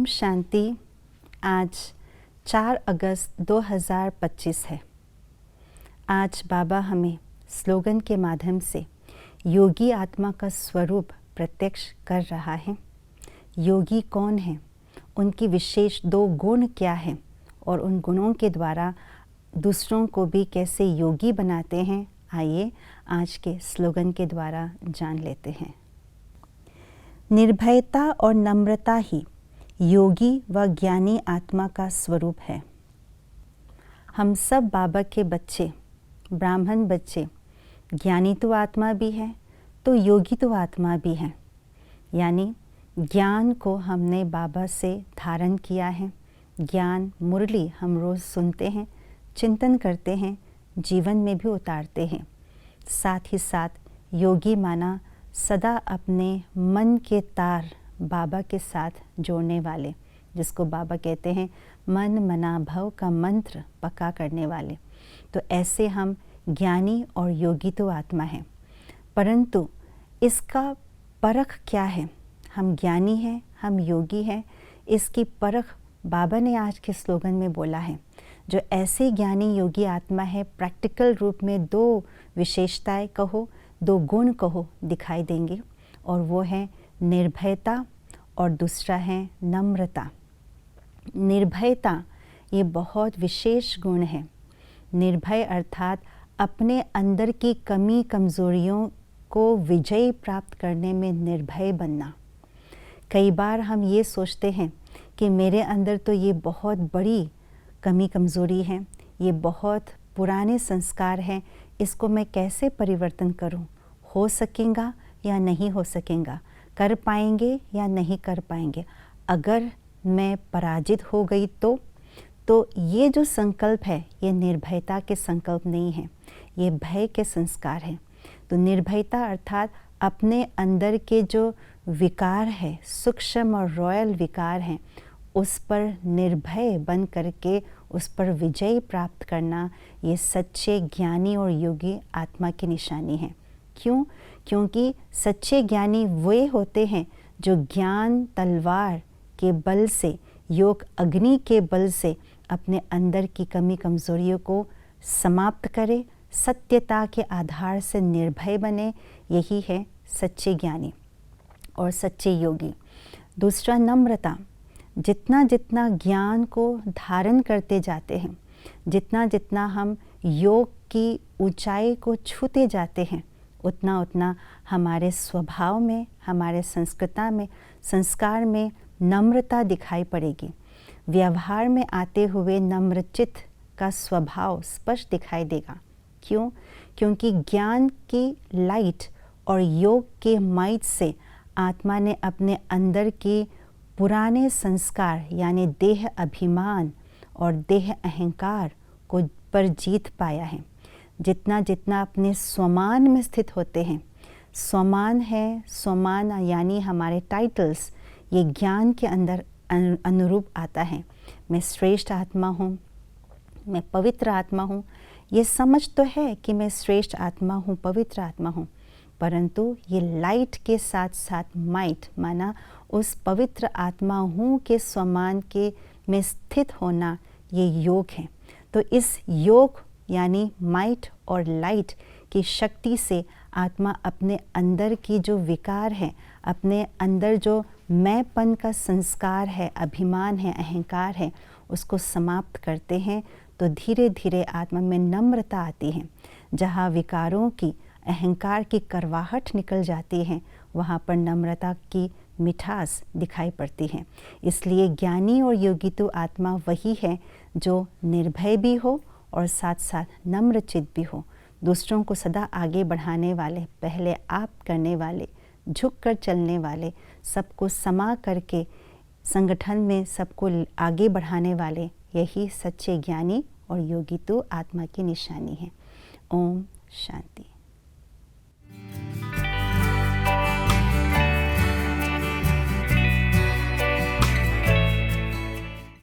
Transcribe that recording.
ओम शांति। आज 4 अगस्त 2025 है। आज बाबा हमें स्लोगन के माध्यम से योगी आत्मा का स्वरूप प्रत्यक्ष कर रहा है। योगी कौन है, उनकी विशेष 2 गुण क्या हैं और उन गुणों के द्वारा दूसरों को भी कैसे योगी बनाते हैं, आइए आज के स्लोगन के द्वारा जान लेते हैं। निर्भयता और नम्रता ही योगी व ज्ञानी आत्मा का स्वरूप है। हम सब बाबा के बच्चे, ब्राह्मण बच्चे, ज्ञानी तो आत्मा भी है तो योगी तो आत्मा भी है। यानी ज्ञान को हमने बाबा से धारण किया है। ज्ञान मुरली हम रोज़ सुनते हैं, चिंतन करते हैं, जीवन में भी उतारते हैं। साथ ही साथ योगी माना सदा अपने मन के तार बाबा के साथ जोड़ने वाले, जिसको बाबा कहते हैं मन मना भव का मंत्र पक्का करने वाले। तो ऐसे हम ज्ञानी और योगी तो आत्मा हैं, परंतु इसका परख क्या है? हम ज्ञानी हैं, हम योगी हैं, इसकी परख बाबा ने आज के स्लोगन में बोला है। जो ऐसे ज्ञानी योगी आत्मा है, प्रैक्टिकल रूप में 2 विशेषताएं कहो, 2 गुण कहो दिखाई देंगे, और वो है निर्भयता और दूसरा है नम्रता। निर्भयता ये बहुत विशेष गुण है। निर्भय अर्थात अपने अंदर की कमी कमज़ोरियों को विजय प्राप्त करने में निर्भय बनना। कई बार हम ये सोचते हैं कि मेरे अंदर तो ये बहुत बड़ी कमी कमज़ोरी है, ये बहुत पुराने संस्कार हैं, इसको मैं कैसे परिवर्तन करूं? हो सकेगा या नहीं हो सकेगा? कर पाएंगे या नहीं कर पाएंगे? अगर मैं पराजित हो गई तो ये जो संकल्प है ये निर्भयता के संकल्प नहीं है, ये भय के संस्कार हैं। तो निर्भयता अर्थात अपने अंदर के जो विकार है, सूक्ष्म और रॉयल विकार हैं, उस पर निर्भय बन करके उस पर विजय प्राप्त करना, ये सच्चे ज्ञानी और योगी आत्मा की निशानी है। क्यों? क्योंकि सच्चे ज्ञानी वे होते हैं जो ज्ञान तलवार के बल से, योग अग्नि के बल से अपने अंदर की कमी कमज़ोरियों को समाप्त करे, सत्यता के आधार से निर्भय बने। यही है सच्चे ज्ञानी और सच्चे योगी। दूसरा नम्रता। जितना जितना ज्ञान को धारण करते जाते हैं, जितना जितना हम योग की ऊंचाई को छूते जाते हैं, उतना उतना हमारे स्वभाव में, हमारे संस्कार में नम्रता दिखाई पड़ेगी। व्यवहार में आते हुए नम्रचित्त का स्वभाव स्पष्ट दिखाई देगा। क्यों? क्योंकि ज्ञान की लाइट और योग के माइट से आत्मा ने अपने अंदर की पुराने संस्कार यानी देह अभिमान और देह अहंकार को पर जीत पाया है। जितना जितना अपने स्वमान में स्थित होते हैं, स्वमान है, स्वमान यानी हमारे टाइटल्स, ये ज्ञान के अंदर अनुरूप आता है। मैं श्रेष्ठ आत्मा हूँ, मैं पवित्र आत्मा हूँ। ये समझ तो है कि मैं श्रेष्ठ आत्मा हूँ, पवित्र आत्मा हूँ, परंतु ये लाइट के साथ साथ माइट माना उस पवित्र आत्मा हूँ के स्वमान के में स्थित होना, ये योग है। तो इस योग यानी माइट और लाइट की शक्ति से आत्मा अपने अंदर की जो विकार है, अपने अंदर जो मैंपन का संस्कार है, अभिमान है, अहंकार है, उसको समाप्त करते हैं। तो धीरे धीरे आत्मा में नम्रता आती है। जहाँ विकारों की, अहंकार की करवाहट निकल जाती है, वहाँ पर नम्रता की मिठास दिखाई पड़ती है। इसलिए ज्ञानी और योगी तो आत्मा वही है जो निर्भय भी हो और साथ साथ नम्रचित भी हो, दूसरों को सदा आगे बढ़ाने वाले, पहले आप करने वाले, झुक कर चलने वाले, सबको समा करके संगठन में सबको आगे बढ़ाने वाले, यही सच्चे ज्ञानी और योगी तो आत्मा की निशानी है। ओम शांति।